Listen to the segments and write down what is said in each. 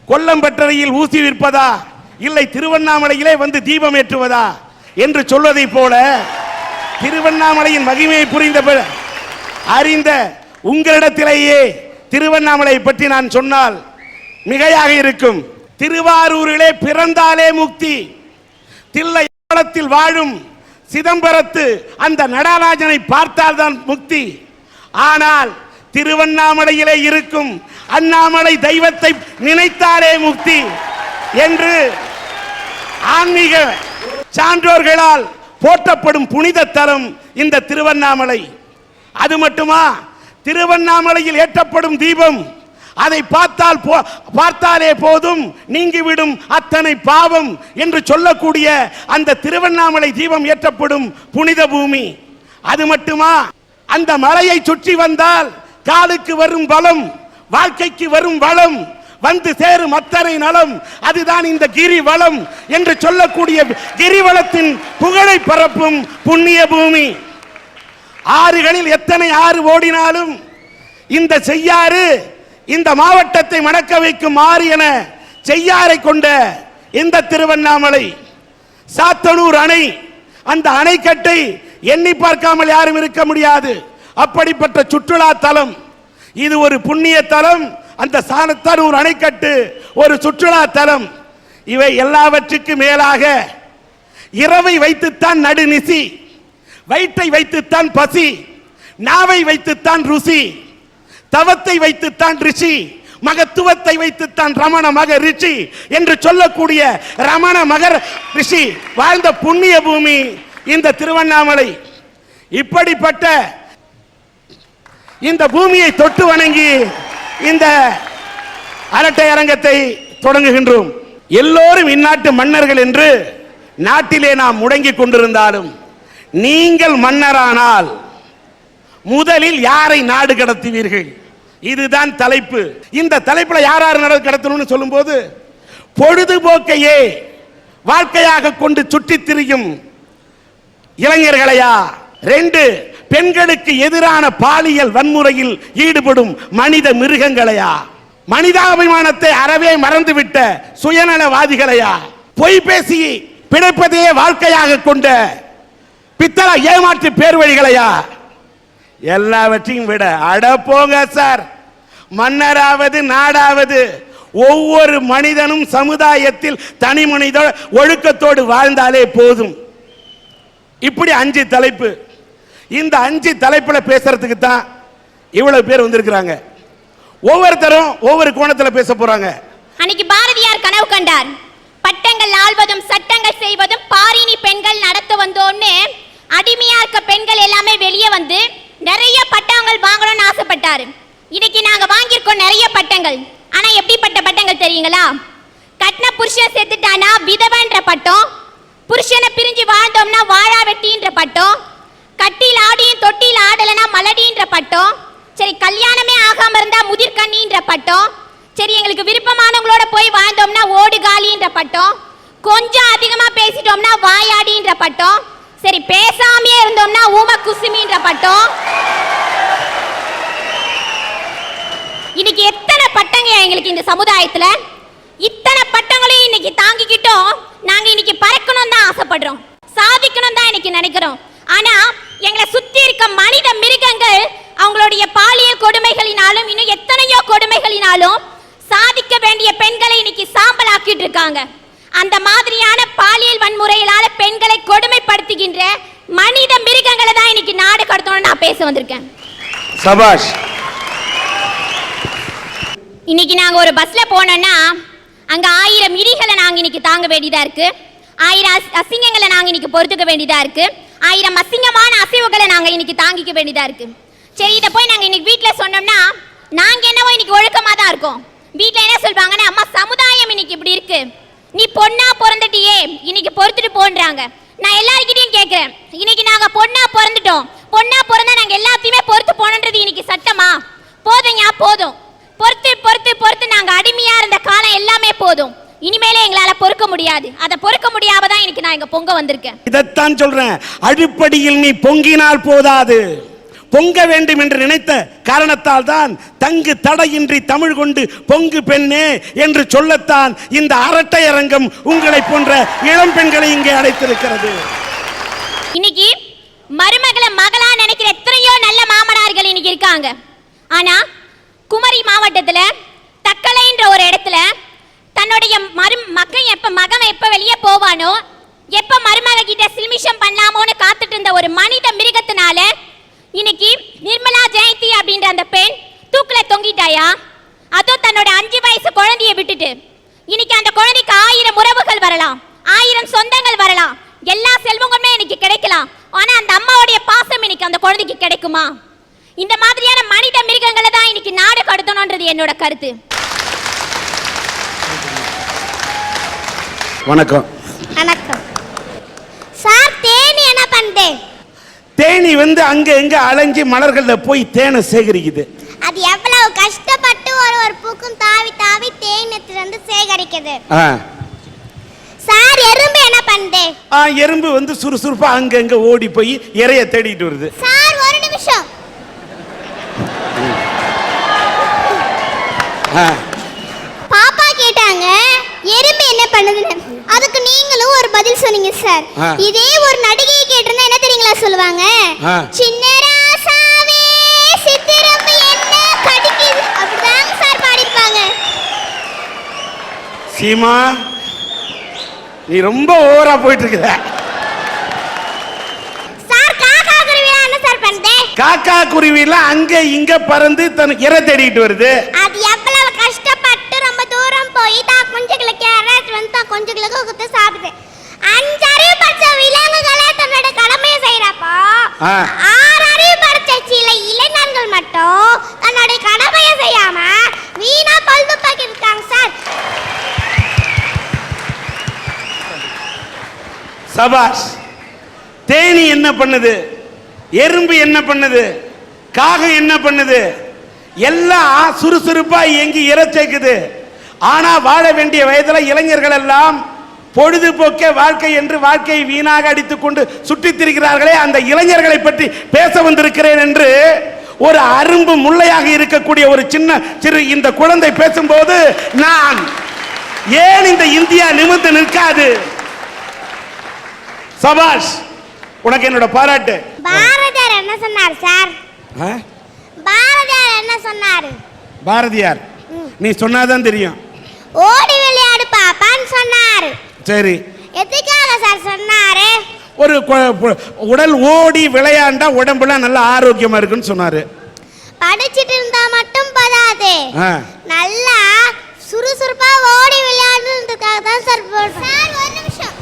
கொல்லம்பட்டறையில் ஊசி விற்பதா இல்லை திருவண்ணாமலையிலே வந்து தீபம் ஏற்றுவதா என்று சொல்வதை போல திருவண்ணாமலையின் மகிமையை புரிந்த அறிந்த உங்களிடத்திலேயே திருவண்ணாமலை பற்றி நான் சொன்னால் மிகையாக இருக்கும். திருவாரூரிலே பிறந்தாலே முக்தி, தில்லையாளத்தில் வாழும் சிதம்பரத்து அந்த நடராஜனை பார்த்தால்தான் முக்தி. ஆனால் திருவண்ணாமலையிலே இருக்கும் அண்ணாமலை தெய்வத்தை நினைத்தாலே முக்தி என்று ஆன்மீக சான்றோர்களால் போற்றப்படும் புனித தலம் இந்த திருவண்ணாமலை. அது மட்டுமா, திருவண்ணாமலையில் ஏற்றப்படும் தீபம் அதை பார்த்தாலே போதும் நீங்கிவிடும் அத்தனை பாவம் என்று சொல்லக்கூடிய அந்த திருவண்ணாமலை தீபம் ஏற்றப்படும் புனித பூமி. அது மட்டுமா, அந்த மலையை சுற்றி வந்தால் காலுக்கு வரும் பலம், வாழ்க்கைக்கு வரும் வளம், வந்து சேரும் அத்தனை நலம், அதுதான் இந்த கிரிவலம் என்று சொல்லக்கூடிய கிரிவலத்தின் புகழை பரப்பும் புண்ணிய பூமி. ஆறுகளில் எத்தனை ஆறு ஓடினாலும் இந்த செய்யாறு இந்த மாவட்டத்தை மணக்க வைக்கும் ஆறு என செய்யாரை கொண்ட இந்த திருவண்ணாமலை சாத்தனூர் அணை, அந்த அணைக்கட்டை எண்ணி பார்க்காமல் யாரும் இருக்க முடியாது. அப்படிப்பட்ட சுற்றுலா தலம் இது, ஒரு புண்ணிய தலம். அந்த சாத்தனூர் அணைக்கட்டு ஒரு சுற்றுலா தலம். இவை எல்லாவற்றுக்கும் மேலாக இரவை வைத்துத்தான் நடுநிசி, வயிற்றை வைத்துத்தான் பசி, நாவை வைத்துத்தான் ருசி, தவத்தை வைத்துத்தான் ரிஷி, மகத்துவத்தை வைத்துத்தான் ரமண மக ரிஷி என்று சொல்லக்கூடிய ரமண மகர் ரிஷி வாழ்ந்த புண்ணிய பூமி இந்த திருவண்ணாமலை. இப்படிப்பட்ட இந்த பூமியை தொட்டு வணங்கி இந்த அரட்டை அரங்கத்தை தொடங்குகின்றோம். எல்லோரும் இந்நாட்டு மன்னர்கள் என்று நாட்டிலே நாம் முடங்கிக் கொண்டிருந்தாலும், நீங்கள் மன்னரானால் முதலில் யாரை நாடு கடத்துவீர்கள்? இதுதான் தலைப்பு. இந்த தலைப்புல யார் நாடு கடத்தணும்னு சொல்லும் போது, பொழுதுபோக்கையே வாழ்க்கையாக கொண்டு சுற்றித் திரியும் இளைஞர்களையா, 2 பெண்களுக்கு எதிரான பாலியல் வன்முறையில் ஈடுபடும் மனித மிருகங்களையா, மனிதாபிமானத்தை அறவே மறந்துவிட்ட சுயநலவாதிகளையா, பொய் பேசி பிழைப்பதையே வாழ்க்கையாக கொண்ட பித்தள ஏமாற்று பேர்வழிகளையா, எல்லாவற்றையும் விட அட போங்க சார். மன்னராவது நாடாவது ஒவ்வொரு மனிதனும் சமுதாயத்தில் தனி மனித ஒழுக்கத்தோடு வாழ்ந்தாலே போதும். இப்படி 5 தலைப்பு. இந்த 5 தலைப்புல பேசுறதுக்கு தான் இவ்வளவு பேர் வந்திருக்கிறாங்க. ஒவ்வொருத்தரும் ஒவ்வொரு கோணத்துல பேச போறாங்க. அன்னைக்கு பாரதியார் கனவு கண்டார், பட்டங்கள் ஆள்வதும் சட்டங்கள் செய்வதும் பாரினி பெண்கள் நடத்த வந்தோன்னு அடிமையா இருக்க பெண்கள் எல்லாமே வெளியே வந்து நிறைய பட்டங்கள் வாங்கணும்னு ஆசைப்பட்டாரு. இன்னைக்கு நாங்க வாங்கியிருக்கோம் நிறைய பட்டங்கள். ஆனா எப்படிப்பட்ட பட்டங்கள் தெரியுங்களா? கட்டின புருஷன் செத்துட்டானா விதவன்ற பட்டம், புருஷனை பிரிஞ்சு வாழ்ந்தோம்னா வாழா வெட்டின்ற பட்டம், கட்டியில் ஆடியும் தொட்டியில் ஆடலைனா மலடின்ற பட்டம், சரி கல்யாணமே ஆகாம இருந்தா முதிர்கண்ணின்ற பட்டம், சரி எங்களுக்கு விருப்பமானவங்களோட போய் வாழ்ந்தோம்னா ஓடு காலின்ற பட்டம், கொஞ்சம் அதிகமா பேசிட்டோம்னா வாயாடின்ற பட்டம், சரி பேசாமே இருந்தோம்னா ஊம குசுமின்ற பட்டம். இன்னைக்கு எத்தனை பட்டங்க எங்களுக்கு இந்த சமுதாயத்துல, இத்தனை பட்டங்களையும் இன்னைக்கு தாங்கிக்கிட்டோம். நாங்க இன்னைக்கு பறக்கணும் தான் ஆசைப்படுறோம், சாதிக்கணும் தான் இன்னைக்கு நினைக்கிறோம். ஆனா எங்களை சுத்தி இருக்க மனித மிருகங்கள் அவங்களுடைய பாலியல் கொடுமைகளினாலும் இன்னும் எத்தனையோ கொடுமைகளினாலும் சாதிக்க வேண்டிய பெண்களை இன்னைக்கு சாம்பல் ஆக்கிட்டு இருக்காங்க. அந்த மாதிரியான பாலியல் வன்முறையிலான பெண்களை கொடுமைப்படுத்துகின்ற மனித மிருகங்களை தான் இன்னைக்கு நாடு கடத்தணும்னு நான் பேச வந்திருக்கேன். சபாஷ். இன்னைக்கு நாங்க ஒரு பஸ்ல போனோம்னா அங்க 1000 இடிகளை நாங்க இன்னைக்கு தாங்க வேண்டியதா இருக்கு, 1000 அசிங்கங்களை நாங்க இன்னைக்கு பொறுத்துக்க வேண்டியதா இருக்கு, 1000 அசிங்கமான அசைவுகளை நாங்க இன்னைக்கு தாங்கிக்க வேண்டியதா இருக்கு. சரி, இதை போய் நாங்க இன்னைக்கு வீட்டுல சொன்னோம்னா நாங்க என்னவோ இன்னைக்கு ஒழுக்கமா தான் இருக்கோம். வீட்டுல என்ன சொல்வாங்கன்னா, அம்மா சமுதாயம் இன்னைக்கு இப்படி இருக்கு, நீ பொண்ணா பிறந்துட்டியே இன்னைக்கு பொறுத்துட்டு போன்றாங்க. நான் எல்லார்கிட்டையும் கேட்கிறேன், இன்னைக்கு நாங்க பொண்ணா பிறந்துட்டோம், பொண்ணா பிறந்தா நாங்க எல்லாத்தையுமே பொறுத்து போனன்றது இன்னைக்கு சட்டமா? போதும், போதும். பொறுத்து பொறுத்து பொறுத்து நாங்க அடிமையா இருந்த காலம் எல்லாமே போதும். இனிமேலே எங்களால பொறுக்க முடியாது. அதை பொறுக்க முடியாமதான் இன்னைக்கு நான் இங்க பொங்க வந்திருக்கேன். இதைத்தான் சொல்றேன், அடிப்படையில் நீ பொங்கினால் போதாது, பொங்க வேண்டும் என்று நினைத்த காரணத்தால் தான் தங்கு தடையின்றி தமிழ் கொண்டு பொங்கு பெண்ணே என்று சொல்லத்தான் இந்த அரட்டை அரங்கம் உங்களை போன்ற இளம் பெண்களை இங்கே அழைத்திருக்கிறது. இன்னைக்கு மருமகளை மகளா நினைக்கிற எத்தனையோ நல்ல மாமனார்கள் இன்னைக்கு இருக்காங்க. ஆனா குமரி மாவட்டத்துல தக்கலைன்ற ஒரு இடத்துல தன்னுடைய மகன் எப்ப வெளியே போவானோ, எப்ப மருமக கிட்ட சில்மிஷம் பண்ணலாமோன்னு காத்துட்டு இருந்த ஒரு மனித மிருகத்தினால இன்னைக்கு நிர்மலா ஜெயந்தி அப்படின்ற அந்த பெண் தூக்குல தொங்கிட்டாயா. அதுவும் தன்னோட 5 வயசு குழந்தைய விட்டுட்டு. இன்னைக்கு அந்த குழந்தைக்கு 1000 உறவுகள் வரலாம், 1000 சொந்தங்கள் வரலாம், எல்லா செல்வங்களுமே இன்னைக்கு கிடைக்கலாம். ஆனா அந்த அம்மாவுடைய பாசம் இன்னைக்கு அந்த குழந்தைக்கு கிடைக்குமா? இந்த மாதிரியான மனித மிருகங்களை தான் இன்னைக்கு நாடு கடத்தணும்ன்றது என்னோட கருத்து. வணக்கம். வணக்கம் சார். தேனி என்ன பண்ணுது? தேனி அங்க எங்க அலைஞ்சி மலர்கள்ல போய் தேனை சேகரிக்குது. அது எவ்வளவு கஷ்டப்பட்டு ஒரு பூக்கும் தாவி தாவி தேனத்திலிருந்து சேகரிக்குது. சார் எறும்பு என்ன பண்ணுது? எறும்பு சுறுசுறுப்பா அங்க எங்க ஓடி போய் இறைய தேடிட்டு வருது. சார் ஒரு நிமிஷம். பாப்பா கேட்டாங்க எறும்பு என்ன பண்ணுதுன்னு. அதுக்கு நீங்களும் ஒரு பதில் சொன்னீங்க சார். இதே ஒரு நடிகையை கேட்டிருந்தா என்ன தெரியுங்களா சொல்லுவாங்க? சின்ன ராசாவே சித்திரம்பு என்ன கடிக்குது அப்படிதான் சார் பாடிருப்பாங்க. சீமா நீ ரொம்ப ஓவரா போயிட்டு இருக்க. சார் காக்கா குருவி என்ன சார் பண்ணுது? காக்கா குருவில அங்க இங்க பறந்து தன் இறை தேடிட்டு வருது. அது எவ்வளவு கஷ்டப்பட்டு ரொம்ப தூரம் போய் தான் குஞ்சுகளுக்கு யாராச்சும் வந்து தான் குஞ்சுகளுக்கு கொடுத்து சாப்பிடுது. 5 அறிவு படிச்ச விலங்குகளே தன்னோட கடமையை செய்யறப்போ 6 அறிவு படிச்ச சில இளைஞர்கள் மட்டும் தன்னோட கடமையை செய்யாம வீணா பல்துப்பாக்கி இருக்காங்க சார். சபாஷ். தேனி என்ன பண்ணுது? எறும்பு என்ன பண்ணுது? காகம் என்ன பண்ணுது? எல்லாம் சுறுசுறுப்பா எங்கி இறைச்சேக்குது. ஆனா வாழ வேண்டிய வயதுல இளைஞர்கள் எல்லாம் பொழுதுபோக்கே வாழ்க்கை என்று வாழ்க்கையை வீணாக அடித்துக் கொண்டு சுற்றித் திரிகிறார்களே, அந்த இளைஞர்களை பற்றி பேச வந்திருக்கிறேன் என்று ஒரு அரும்பு முள்ளையாக இருக்கக்கூடிய ஒரு சிறு இந்த குழந்தை பேசும்போது நான் ஏன் இந்த இந்தியா நிமிர்ந்து நிற்காது? சபாஷ், உனக்கு என்னோட பாராட்டு. பாரதியார் என்ன சொன்னார் சார்? பாரதியார் என்ன சொன்னாரு? பாரதியார் நீ சொன்னாதான் தெரியும். ஓடி விளையாடு பாப்பான்னு சொன்னாரு. சரி, எதுக்காக சார் சொன்னாரு? ஒரு உடல் ஓடி விளையாண்டா உடம்புல நல்ல ஆரோக்கியமா இருக்குன்னு சொன்னாரு. படிச்சிட்டு இருந்தா மட்டும் போதாது, நல்லா சுறுசுறுப்பா ஓடி விளையாடுறதுக்காக தான் சார் போடுறேன். சார் ஒரு நிமிஷம்.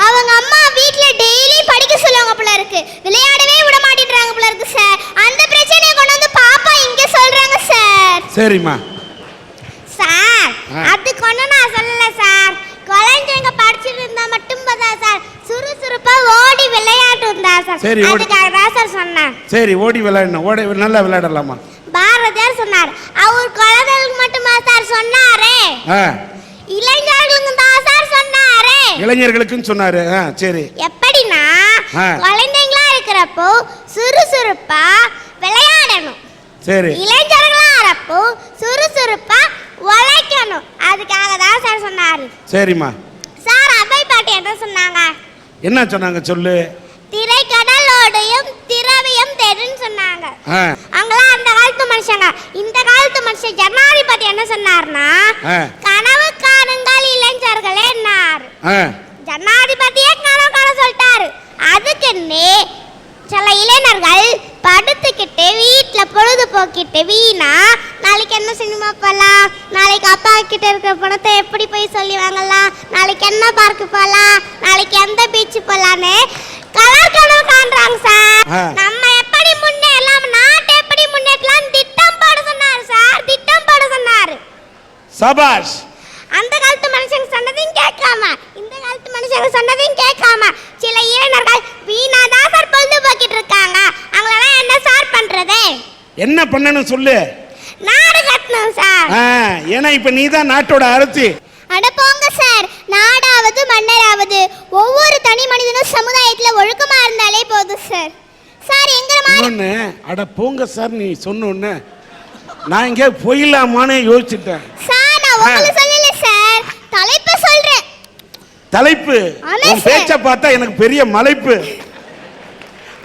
அவங்க அம்மா வீட்ல டெய்லி படிக்க சொல்லுவாங்க போல இருக்கு, விளையாடவே விட மாட்டேன்றாங்க போல இருக்கு சார். அந்த பிரச்சனையை கொண்டு வந்து பாப்பா இங்க சொல்றாங்க சார். சரிம்மா. சார் அதுக்கு ஒன்றும் நான் சொல்லல சார். குழந்தைங்க படிச்சுட்டு இருந்தா மட்டும் பார்த்தா சார், சுறுசுறுப்பா ஓடி விளையாட்டு இருந்தா சார். அதுக்காக தான் சார் சொன்னேன். சரி, ஓடி விளையாடணும், ஓடி நல்லா விளையாடலாமா? பாரதியார் சொன்னார். அவர் குழந்தைகளுக்கு மட்டுமா சார் சொன்னாரு? இளைஞர்களுக்கு தான் சார் சொன்னாரு. இளைஞர்களுக்குன்னு சொன்னாரு. சரி. எப்படின்னா குழந்தைங்களா இருக்கிறப்போ சுறுசுறுப்பா விளையாடணும். சரி. இளைஞர்களா இருப்போ சுறுசுறுப்பா உழைக்கணும். அதுக்காக தான் சார் சொன்னாரு. சரிம்மா. சார் அவை பாட்டு என்ன சொன்னாங்க? என்ன சொன்னாங்க சொல்லு. திரைக்கடலோடையும் திரவியம் தெரின்னு சொன்னாங்க. அவங்களாம் அந்த காலத்து மனுஷங்க. இந்த காலத்து மனுஷன் ஜனாதிபதி என்ன சொன்னார்னா, கனவு காணுங்கள் இளைஞர்களே என்னார். ஜனாதிபதியே கனவு காண சொல்லிட்டாரு. அதுக்குன்னு சில இளைஞர்கள் படுத்துக்கிட்டு வீட்டுல பொழுது போக்கிட்டு வீணா நாளைக்கு என்ன சினிமா போகலாம், நாளைக்கு அப்பா கிட்ட இருக்கிற பணத்தை எப்படி போய் சொல்லி வாங்கலாம், நாளைக்கு என்ன பார்க்கு போகலாம், நாளைக்கு எந்த பீச் போகலான்னு கலர் கனவு காண்றாங்க சார். நம்ம எப்படி முன்னேறலாம், நாட்டை எப்படி முன்னேற்றலாம் திட்டம் போட சொன்னாரு சார். திட்டம் போட சொன்னாரு. சபாஷ். அந்த காலத்து மனுஷங்க சொன்னதையும் கேட்காம இந்த காலத்து மனுஷங்க சொன்னதையும் கேட்காம சில இளைஞர்கள் வீணா தான் சார் பொழுது போக்கிட்டு இருக்காங்க. அவங்களெல்லாம் என்ன சார் பண்றது? என்ன பண்ணணும் சொல்லு. நாடு கட்டணும் சார். ஏன்னா இப்ப நீ தான் நாட்டோட அரசி. அட போங்க சார், நாடாவது மன்னராவது ஒவ்வொரு தனி மனிதனும் சமுதாயத்துல ஒழுக்கமா இருந்தாலே போதும் சார். சார் எங்கிற மாதிரி இன்னொன்னு, அட போங்க சார், நீ சொன்ன நான் இங்கே போயிடலாமான்னு யோசிச்சுட்டேன். சார் நான் உங்களை சொல்லல சார், தலைப்பை சொல்றேன். தலைப்பு ஆமா உன் சார். பேச்ச பார்த்தா எனக்கு பெரிய மலைப்பு.